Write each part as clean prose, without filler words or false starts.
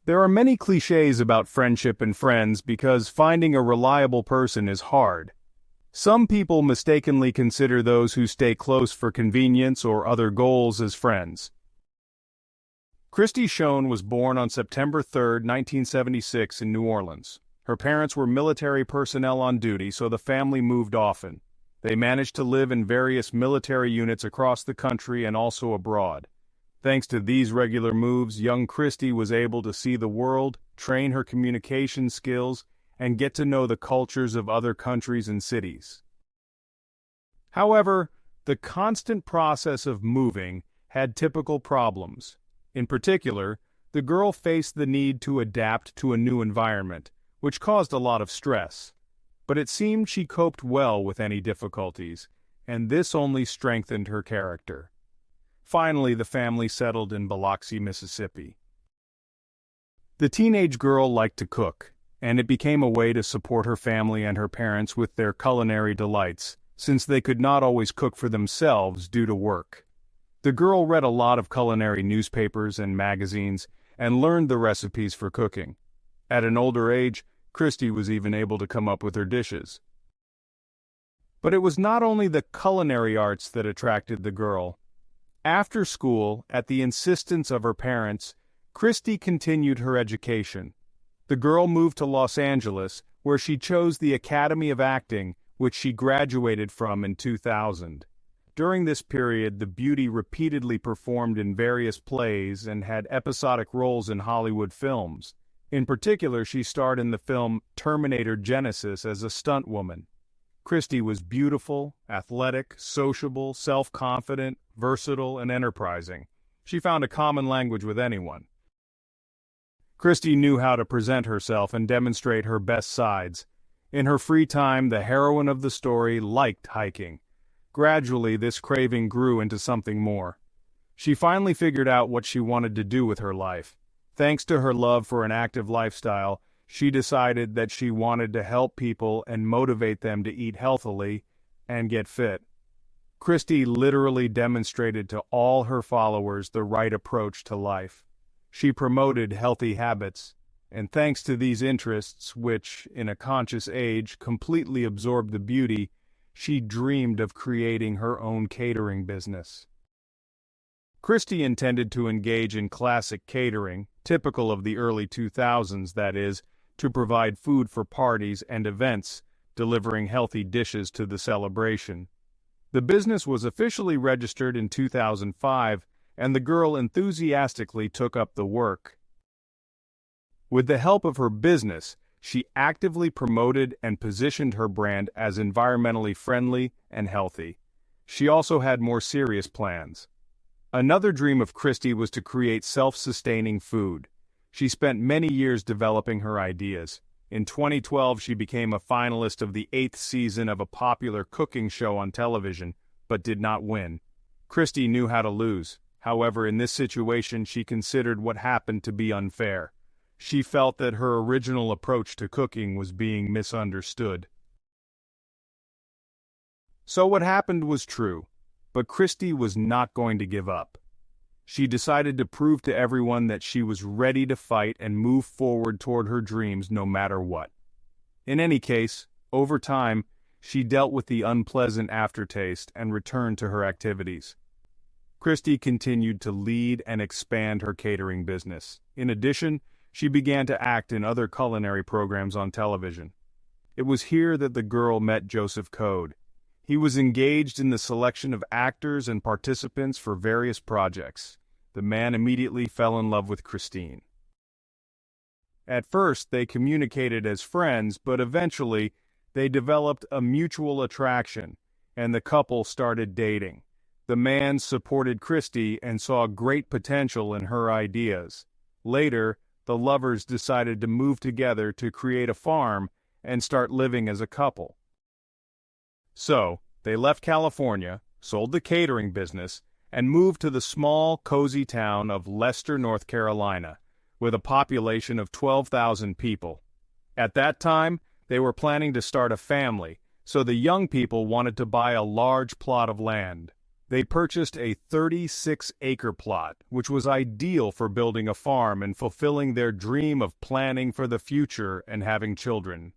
There are many cliches about friendship and friends because finding a reliable person is hard. Some people mistakenly consider those who stay close for convenience or other goals as friends. Christy Schoen was born on September 3, 1976 in New Orleans. Her parents were military personnel on duty, so the family moved often. They managed to live in various military units across the country and also abroad. Thanks to these regular moves, young Christy was able to see the world, train her communication skills, and get to know the cultures of other countries and cities. However, the constant process of moving had typical problems. In particular, the girl faced the need to adapt to a new environment, which caused a lot of stress. But it seemed she coped well with any difficulties, and this only strengthened her character. Finally, the family settled in Biloxi, Mississippi. The teenage girl liked to cook, and it became a way to support her family and her parents with their culinary delights, since they could not always cook for themselves due to work. The girl read a lot of culinary newspapers and magazines and learned the recipes for cooking. At an older age, Christy was even able to come up with her dishes. But it was not only the culinary arts that attracted the girl. After school, at the insistence of her parents, Christy continued her education. The girl moved to Los Angeles, where she chose the Academy of Acting, which she graduated from in 2000. During this period, the beauty repeatedly performed in various plays and had episodic roles in Hollywood films. In particular, she starred in the film Terminator Genisys as a stunt woman. Christy was beautiful, athletic, sociable, self-confident, versatile, and enterprising. She found a common language with anyone. Christy knew how to present herself and demonstrate her best sides. In her free time, the heroine of the story liked hiking. Gradually, this craving grew into something more. She finally figured out what she wanted to do with her life. Thanks to her love for an active lifestyle, she decided that she wanted to help people and motivate them to eat healthily and get fit. Christy literally demonstrated to all her followers the right approach to life. She promoted healthy habits, and thanks to these interests, which, in a conscious age, completely absorbed the beauty, she dreamed of creating her own catering business. Christy intended to engage in classic catering, typical of the early 2000s, that is, to provide food for parties and events, delivering healthy dishes to the celebration. The business was officially registered in 2005, and the girl enthusiastically took up the work. With the help of her business, she actively promoted and positioned her brand as environmentally friendly and healthy. She also had more serious plans. Another dream of Christy was to create self-sustaining food. She spent many years developing her ideas. In 2012, she became a finalist of the 8th season of a popular cooking show on television, but did not win. Christy knew how to lose. However, in this situation, she considered what happened to be unfair. She felt that her original approach to cooking was being misunderstood. So what happened was true, but Christy was not going to give up. She decided to prove to everyone that she was ready to fight and move forward toward her dreams no matter what. In any case, over time, she dealt with the unpleasant aftertaste and returned to her activities. Christy continued to lead and expand her catering business. In addition, she began to act in other culinary programs on television. It was here that the girl met Joseph Code. He was engaged in the selection of actors and participants for various projects. The man immediately fell in love with Christine. At first, they communicated as friends, but eventually, they developed a mutual attraction, and the couple started dating. The man supported Christy and saw great potential in her ideas. Later, the lovers decided to move together to create a farm and start living as a couple. So, they left California, sold the catering business, and moved to the small, cozy town of Lester, North Carolina, with a population of 12,000 people. At that time, they were planning to start a family, so the young people wanted to buy a large plot of land. They purchased a 36-acre plot, which was ideal for building a farm and fulfilling their dream of planning for the future and having children.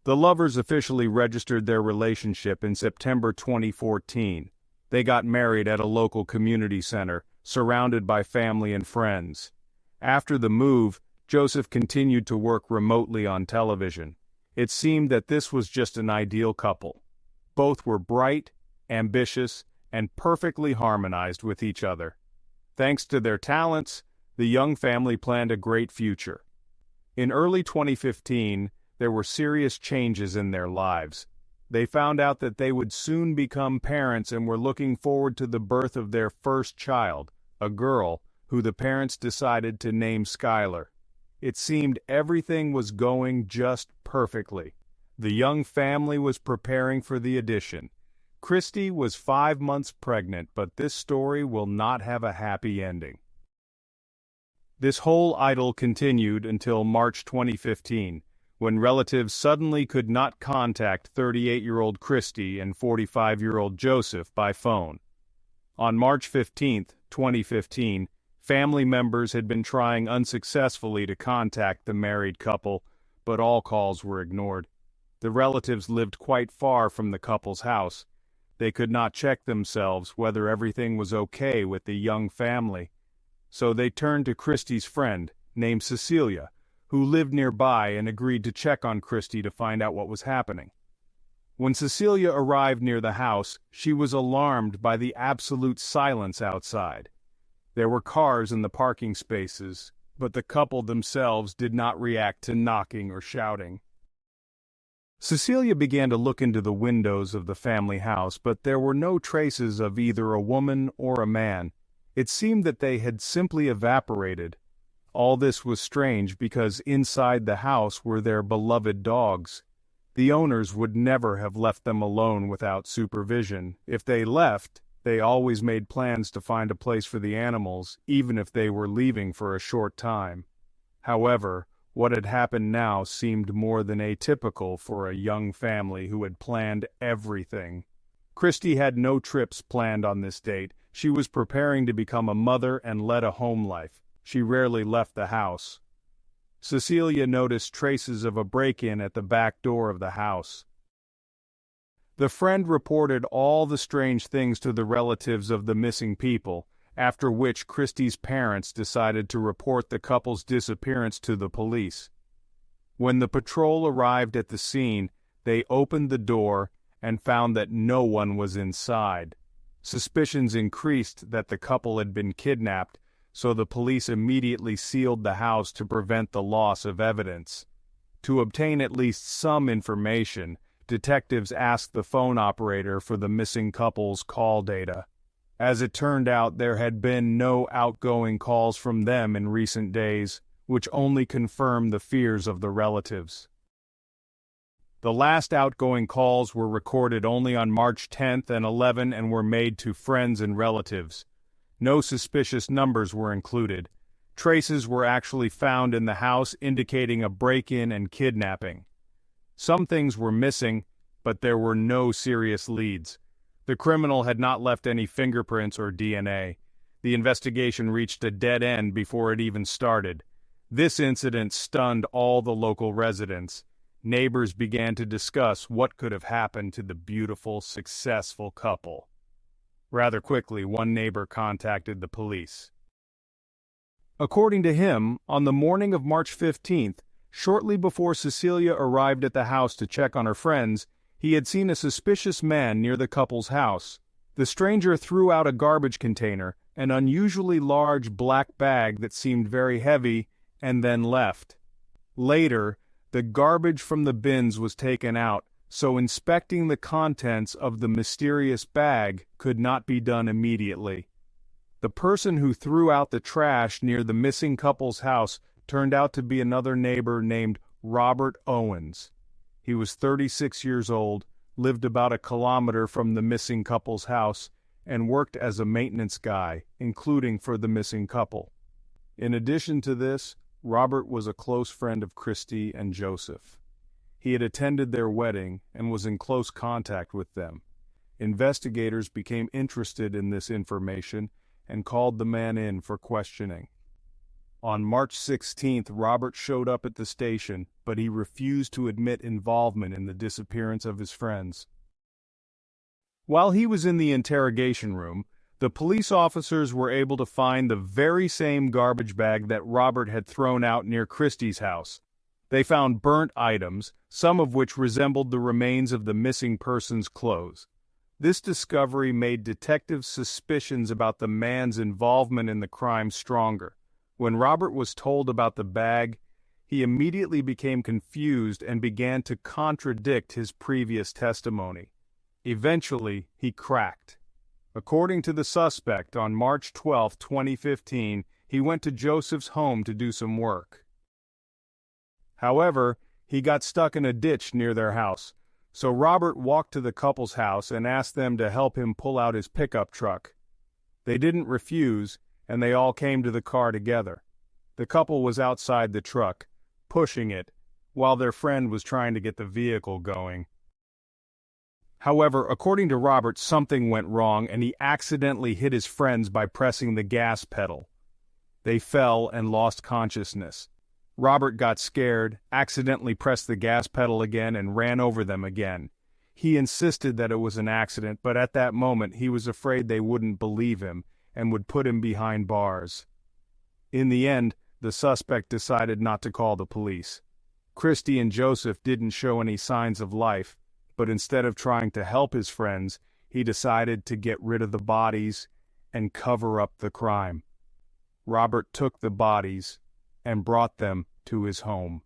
The lovers officially registered their relationship in September 2014. They got married at a local community center, surrounded by family and friends. After the move, Joseph continued to work remotely on television. It seemed that this was just an ideal couple. Both were bright, ambitious, and perfectly harmonized with each other. Thanks to their talents, the young family planned a great future. In early 2015, there were serious changes in their lives. They found out that they would soon become parents and were looking forward to the birth of their first child, a girl, who the parents decided to name Skylar. It seemed everything was going just perfectly. The young family was preparing for the addition. Christy was 5 months pregnant, but this story will not have a happy ending. This whole idyll continued until March 2015, when relatives suddenly could not contact 38-year-old Christy and 45-year-old Joseph by phone. On March 15, 2015, family members had been trying unsuccessfully to contact the married couple, but all calls were ignored. The relatives lived quite far from the couple's house. They could not check themselves whether everything was okay with the young family. So they turned to Christy's friend, named Cecilia, who lived nearby and agreed to check on Christy to find out what was happening. When Cecilia arrived near the house, she was alarmed by the absolute silence outside. There were cars in the parking spaces, but the couple themselves did not react to knocking or shouting. Cecilia began to look into the windows of the family house, but there were no traces of either a woman or a man. It seemed that they had simply evaporated. All this was strange because inside the house were their beloved dogs. The owners would never have left them alone without supervision. If they left, they always made plans to find a place for the animals, even if they were leaving for a short time. However, what had happened now seemed more than atypical for a young family who had planned everything. Christy had no trips planned on this date. She was preparing to become a mother and lead a home life. She rarely left the house. Cecilia noticed traces of a break-in at the back door of the house. The friend reported all the strange things to the relatives of the missing people, after which Christy's parents decided to report the couple's disappearance to the police. When the patrol arrived at the scene, they opened the door and found that no one was inside. Suspicions increased that the couple had been kidnapped, so the police immediately sealed the house to prevent the loss of evidence. To obtain at least some information, detectives asked the phone operator for the missing couple's call data. As it turned out, there had been no outgoing calls from them in recent days, which only confirmed the fears of the relatives. The last outgoing calls were recorded only on March 10th and 11 and were made to friends and relatives. No suspicious numbers were included. Traces were actually found in the house indicating a break-in and kidnapping. Some things were missing, but there were no serious leads. The criminal had not left any fingerprints or DNA. The investigation reached a dead end before it even started. This incident stunned all the local residents. Neighbors began to discuss what could have happened to the beautiful, successful couple. Rather quickly, one neighbor contacted the police. According to him, on the morning of March 15th, shortly before Cecilia arrived at the house to check on her friends, he had seen a suspicious man near the couple's house. The stranger threw out a garbage container, an unusually large black bag that seemed very heavy, and then left. Later, the garbage from the bins was taken out, so inspecting the contents of the mysterious bag could not be done immediately. The person who threw out the trash near the missing couple's house turned out to be another neighbor named Robert Owens. He was 36 years old, lived about a kilometer from the missing couple's house, and worked as a maintenance guy, including for the missing couple. In addition to this, Robert was a close friend of Christy and Joseph. He had attended their wedding and was in close contact with them. investigators became interested in this information and called the man in for questioning. On March 16th, Robert showed up at the station, but he refused to admit involvement in the disappearance of his friends. While he was in the interrogation room, the police officers were able to find the very same garbage bag that Robert had thrown out near Christie's house. They found burnt items, some of which resembled the remains of the missing person's clothes. This discovery made detectives' suspicions about the man's involvement in the crime stronger. When Robert was told about the bag, he immediately became confused and began to contradict his previous testimony. Eventually, he cracked. According to the suspect, on March 12, 2015, he went to Joseph's home to do some work. However, he got stuck in a ditch near their house, so Robert walked to the couple's house and asked them to help him pull out his pickup truck. They didn't refuse, and they all came to the car together. The couple was outside the truck, pushing it, while their friend was trying to get the vehicle going. However, according to Robert, something went wrong and he accidentally hit his friends by pressing the gas pedal. They fell and lost consciousness. Robert got scared, accidentally pressed the gas pedal again and ran over them again. He insisted that it was an accident, but at that moment he was afraid they wouldn't believe him and would put him behind bars. In the end, the suspect decided not to call the police. Christy and Joseph didn't show any signs of life, but instead of trying to help his friends, he decided to get rid of the bodies and cover up the crime. Robert took the bodies and brought them to his home.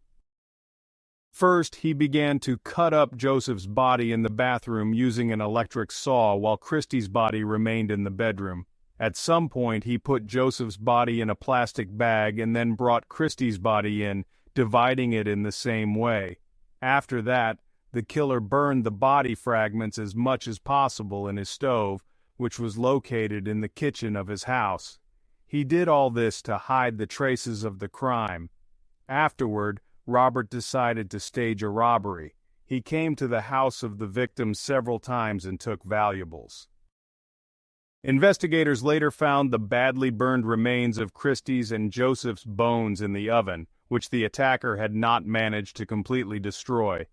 First, he began to cut up Joseph's body in the bathroom using an electric saw while Christy's body remained in the bedroom. At some point, he put Joseph's body in a plastic bag and then brought Christy's body in, dividing it in the same way. After that, the killer burned the body fragments as much as possible in his stove, which was located in the kitchen of his house. He did all this to hide the traces of the crime. Afterward, Robert decided to stage a robbery. He came to the house of the victim several times and took valuables. Investigators later found the badly burned remains of Christie's and Joseph's bones in the oven, which the attacker had not managed to completely destroy.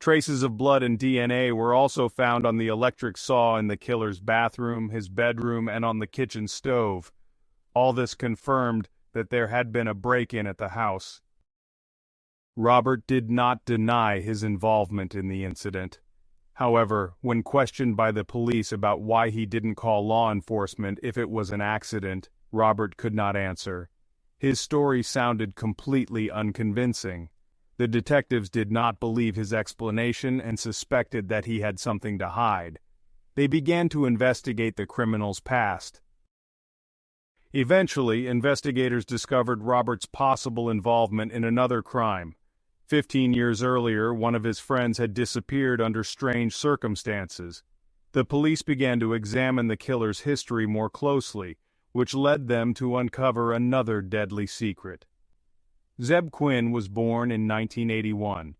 Traces of blood and DNA were also found on the electric saw in the killer's bathroom, his bedroom, and on the kitchen stove. All this confirmed that there had been a break-in at the house. Robert did not deny his involvement in the incident. However, when questioned by the police about why he didn't call law enforcement if it was an accident, Robert could not answer. His story sounded completely unconvincing. The detectives did not believe his explanation and suspected that he had something to hide. They began to investigate the criminal's past. Eventually, investigators discovered Robert's possible involvement in another crime. 15 years earlier, one of his friends had disappeared under strange circumstances. The police began to examine the killer's history more closely, which led them to uncover another deadly secret. Zeb Quinn was born in 1981.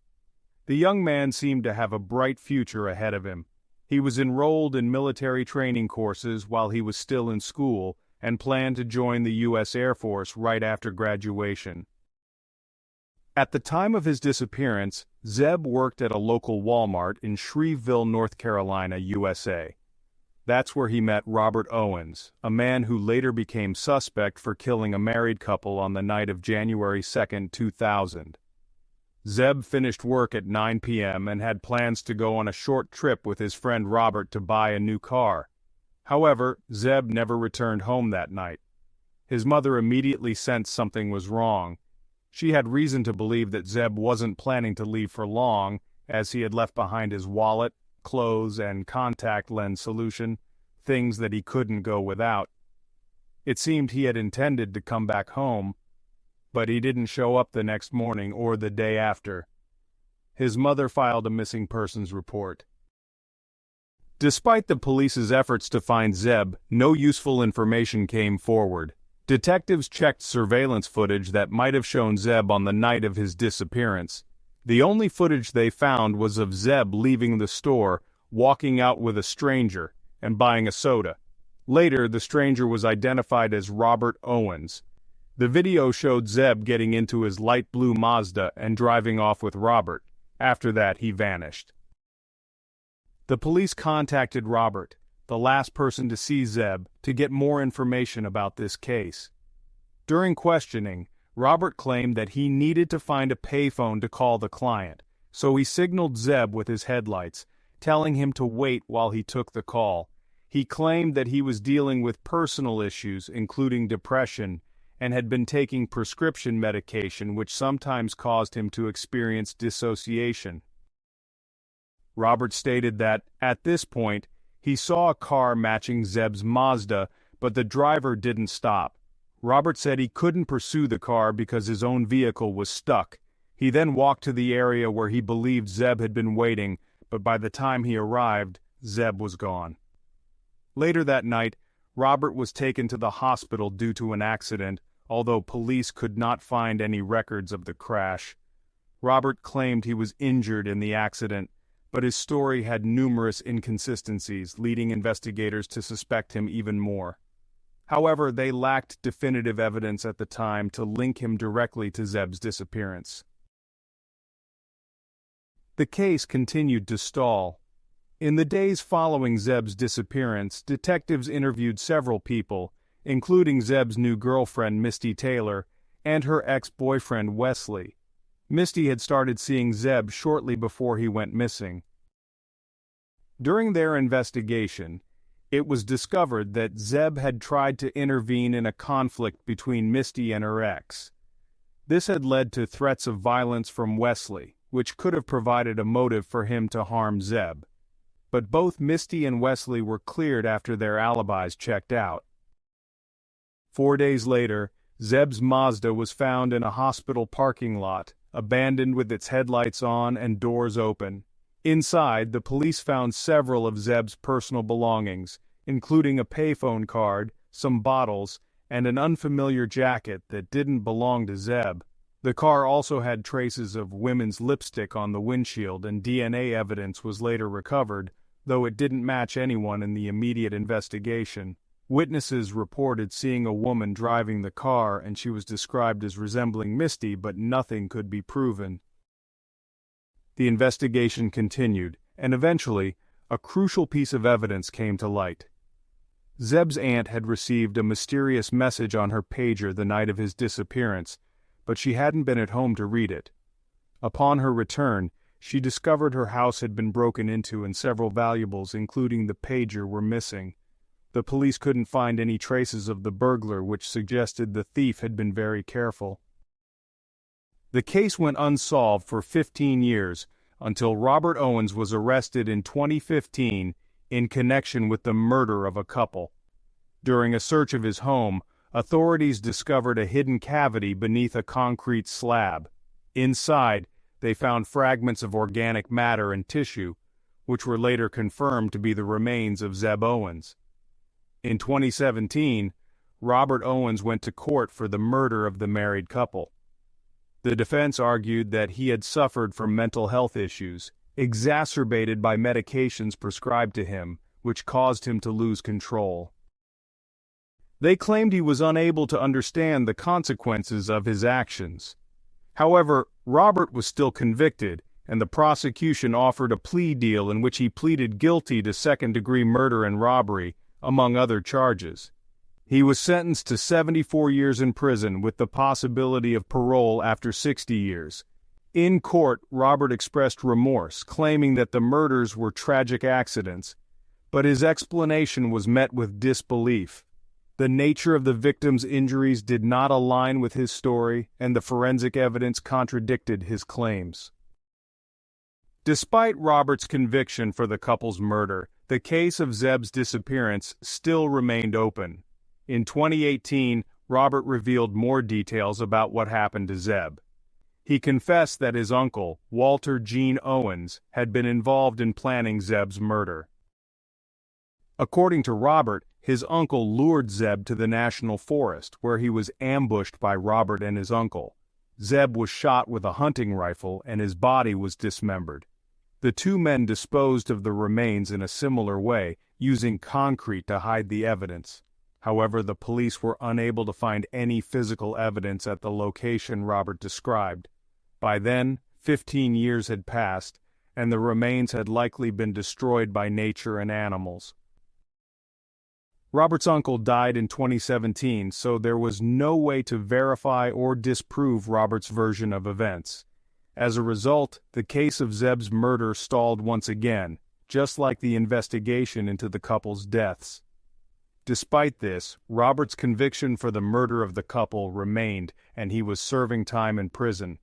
The young man seemed to have a bright future ahead of him. He was enrolled in military training courses while he was still in school and planned to join the U.S. Air Force right after graduation. At the time of his disappearance, Zeb worked at a local Walmart in Shreveville, North Carolina, USA. That's where he met Robert Owens, a man who later became suspect for killing a married couple on the night of January 2, 2000. Zeb finished work at 9 p.m. and had plans to go on a short trip with his friend Robert to buy a new car. However, Zeb never returned home that night. His mother immediately sensed something was wrong. She had reason to believe that Zeb wasn't planning to leave for long, as he had left behind his wallet, clothes, and contact lens solution, things that he couldn't go without. It seemed he had intended to come back home, but he didn't show up the next morning or the day after. His mother filed a missing persons report. Despite the police's efforts to find Zeb, no useful information came forward. Detectives checked surveillance footage that might have shown Zeb on the night of his disappearance. The only footage they found was of Zeb leaving the store, walking out with a stranger, and buying a soda. Later, the stranger was identified as Robert Owens. The video showed Zeb getting into his light blue Mazda and driving off with Robert. After that, he vanished. The police contacted Robert, the last person to see Zeb, to get more information about this case. During questioning, Robert claimed that he needed to find a payphone to call the client, so he signaled Zeb with his headlights, telling him to wait while he took the call. He claimed that he was dealing with personal issues, including depression, and had been taking prescription medication which sometimes caused him to experience dissociation. Robert stated that, at this point, he saw a car matching Zeb's Mazda, but the driver didn't stop. Robert said he couldn't pursue the car because his own vehicle was stuck. He then walked to the area where he believed Zeb had been waiting, but by the time he arrived, Zeb was gone. Later that night, Robert was taken to the hospital due to an accident, although police could not find any records of the crash. Robert claimed he was injured in the accident, but his story had numerous inconsistencies, leading investigators to suspect him even more. However, they lacked definitive evidence at the time to link him directly to Zeb's disappearance. The case continued to stall. In the days following Zeb's disappearance, detectives interviewed several people, including Zeb's new girlfriend Misty Taylor and her ex-boyfriend Wesley. Misty had started seeing Zeb shortly before he went missing. During their investigation, it was discovered that Zeb had tried to intervene in a conflict between Misty and her ex. This had led to threats of violence from Wesley, which could have provided a motive for him to harm Zeb. But both Misty and Wesley were cleared after their alibis checked out. 4 days later, Zeb's Mazda was found in a hospital parking lot, abandoned with its headlights on and doors open. Inside, the police found several of Zeb's personal belongings, including a payphone card, some bottles, and an unfamiliar jacket that didn't belong to Zeb. The car also had traces of women's lipstick on the windshield, and DNA evidence was later recovered, though it didn't match anyone in the immediate investigation. Witnesses reported seeing a woman driving the car, and she was described as resembling Misty, but nothing could be proven. The investigation continued, and eventually, a crucial piece of evidence came to light. Zeb's aunt had received a mysterious message on her pager the night of his disappearance, but she hadn't been at home to read it. Upon her return, she discovered her house had been broken into and several valuables, including the pager, were missing. The police couldn't find any traces of the burglar, which suggested the thief had been very careful. The case went unsolved for 15 years, until Robert Owens was arrested in 2015 in connection with the murder of a couple. During a search of his home, authorities discovered a hidden cavity beneath a concrete slab. Inside, they found fragments of organic matter and tissue, which were later confirmed to be the remains of Zeb Owens. In 2017, Robert Owens went to court for the murder of the married couple. The defense argued that he had suffered from mental health issues, exacerbated by medications prescribed to him, which caused him to lose control. They claimed he was unable to understand the consequences of his actions. However, Robert was still convicted, and the prosecution offered a plea deal in which he pleaded guilty to second-degree murder and robbery, among other charges. He was sentenced to 74 years in prison with the possibility of parole after 60 years. In court, Robert expressed remorse, claiming that the murders were tragic accidents, but his explanation was met with disbelief. The nature of the victims' injuries did not align with his story, and the forensic evidence contradicted his claims. Despite Robert's conviction for the couple's murder, the case of Zeb's disappearance still remained open. In 2018, Robert revealed more details about what happened to Zeb. He confessed that his uncle, Walter Gene Owens, had been involved in planning Zeb's murder. According to Robert, his uncle lured Zeb to the national forest, where he was ambushed by Robert and his uncle. Zeb was shot with a hunting rifle, and his body was dismembered. The two men disposed of the remains in a similar way, using concrete to hide the evidence. However, the police were unable to find any physical evidence at the location Robert described. By then, 15 years had passed, and the remains had likely been destroyed by nature and animals. Robert's uncle died in 2017, so there was no way to verify or disprove Robert's version of events. As a result, the case of Zeb's murder stalled once again, just like the investigation into the couple's deaths. Despite this, Robert's conviction for the murder of the couple remained, and he was serving time in prison.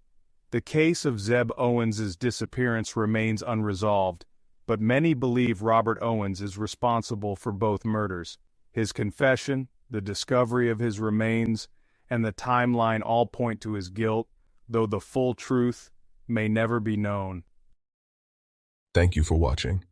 The case of Zeb Owens' disappearance remains unresolved, but many believe Robert Owens is responsible for both murders. His confession, the discovery of his remains, and the timeline all point to his guilt, though the full truth may never be known. Thank you for watching.